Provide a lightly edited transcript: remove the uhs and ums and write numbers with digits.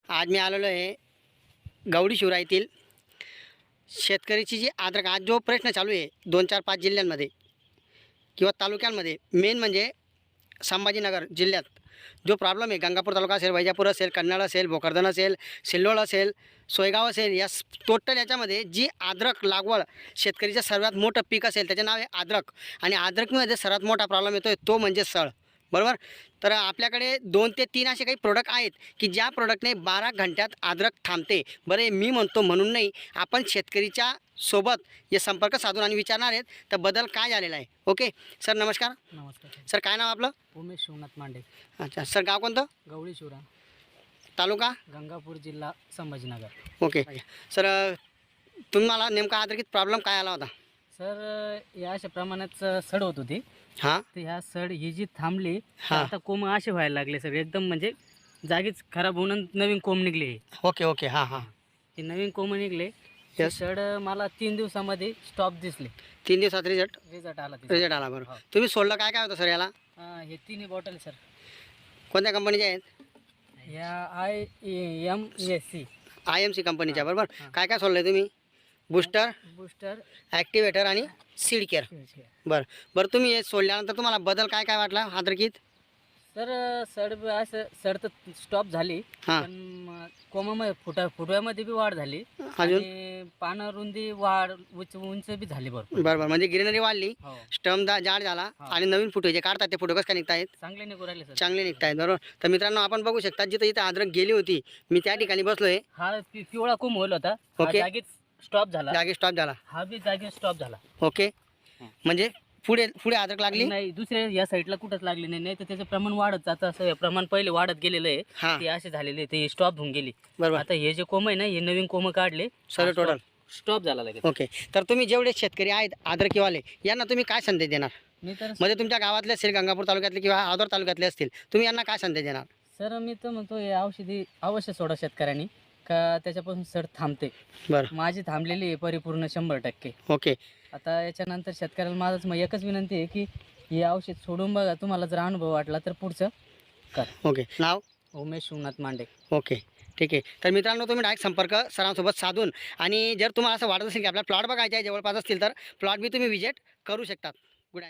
आज मी आलेलो आहे गवडी शिवराईतील शेतकरीची जी आद्रक आज जो प्रश्न चालू आहे 2-4-5 जिल्ह्यांमध्ये किंवा तालुक्यांमध्ये मेन म्हणजे संभाजीनगर जिल्ह्यात जो प्रॉब्लेम आहे, गंगापूर तालुका असेल, वैजापूर असेल, कन्नड असेल, भोकरदन असेल, सिल्लोड असेल, सोयगाव असेल, या टोटल याच्यामध्ये जी आद्रक लागवड शेतकरीचं सर्वात मोठं पीक असेल त्याचे नाव आहे आद्रक. आणि आद्रकमध्ये सर्वात मोठा प्रॉब्लेम येतो तो म्हणजे सळ. बरोबर. तर आपल्याकडे 2 ते 3 असे काही प्रोडक्ट आहेत की ज्या प्रोडक्टने 12 घंट्यात आद्रक थांबते. बरं, मी म्हणतो म्हणून नाही, आपण शेतकरीच्या सोबत हे संपर्क साधून आणि विचारणार आहेत तर बदल काय झालेला आहे. ओके सर, नमस्कार. नमस्कार सर, काय नाव आपलं? उमेश शिवनाथ मांडे. अच्छा सर, गाव कोणतं? गवळी शिवरा, तालुका गंगापूर, जिल्हा संभाजीनगर. ओके सर, तुम्हाला नेमका आद्रकीत प्रॉब्लेम काय आला होता? सर, या अशा प्रमाणात सड होत होती. हां तर ह्या सड ही जी थांबली तर हां. आता कोंब असे व्हायला लागले सगळे, एकदम म्हणजे जागीच खराब होऊन नवीन कोंब निघले. ओके ओके हां हां. हे नवीन कोंब निघले. ते Yes. सड मला 3 दिवसामध्ये स्टॉप दिसले. 3 दिवसात रिझल्ट आला रिझल्ट आला. बरोबर. हो. तुम्ही सोडलं काय काय होतं सर याला? हे 3 बॉटल सर. कोणत्या कंपनीच्या आहेत? या IMSC IMC कंपनीच्या. हां, बरोबर. हां. काय काय सोडलं तुम्ही? बूस्टर, बूस्टर, ॲक्टिवेटर आणि सीड केअर. बरं बरं, तुम्ही हे सोडल्यानंतर तुम्हाला बदल काय काय वाटला आद्रकीत? सर, सड असं सड तर स्टॉप झाली, हां. पण कोमामध्ये फुटव्यामध्ये बी वाढ झाली अजून? आणि पानं रुंदी वाढ उंच बी झाली भरपूर. बरोबर, म्हणजे ग्रीनरी वाढली, हो, स्टम जाड झाला हां. आणि नवीन फुटवे जे काढतात ते फुटवे कसं काय निघतायत? चांगले निघू राहिले सर. चांगले निघतायत. बरोबर. तर मित्रांनो, आपण बघू शकता जिथं जिथं अद्रक गेली होती मी त्या ठिकाणी बसलोय. हा पिवळा कोंब होईल होता, हा ओके. जागीच स्टॉप झाला. जागी स्टॉप झाला. हा बी जागीच स्टॉप झाला. ओके. हां. म्हणजे पुढे पुढे अद्रक लागली. नाही, दुसऱ्या या साईडला कुठंच लागली नाही. नाही तर त्याचं प्रमाण वाढत जातं, असं प्रमाण पहिले वाढत गेलेलं आहे. हां ते असे झालेले, ते स्टॉप होऊन गेली. बरोबर. आता हे जे कोंब आहे ना, हे नवीन कोंब काढले, सर्व टोटल स्टॉप झाला लगेच. ओके. तर तुम्ही जेवढे शेतकरी आहेत आद्रकीवाले यांना तुम्ही काय संदेश देणार? मी तर म्हणजे तुमच्या गावातले असेल, गंगापूर तालुक्यातले किंवा आदर तालुक्यातले असतील, तुम्ही यांना काय संदेश देणार? सर, मी तर म्हणतो हे औषधी अवश्य सोडा शेतकऱ्यांनी, का त्याच्यापासून सड थांबते. बरं. माझी थांबलेली आहे परिपूर्ण 100%. ओके. आता याच्यानंतर शेतकऱ्याला माझंच मग एकच विनंती आहे की हे औषध सोडून बघा, तुम्हाला जर अनुभव वाटला तर पुढचं करा. ओके. नाव? उमेश शिवनाथ मांडे. ओके, ठीक आहे. तर मित्रांनो, तुम्ही डायरेक्ट संपर्क सरांसोबत साधून आणि जर तुम्हाला असं वाटत असेल की आपल्याला प्लॉट बघायचे आहे जवळपास असतील तर प्लॉट बी तुम्ही विजिट करू शकतात. Good night.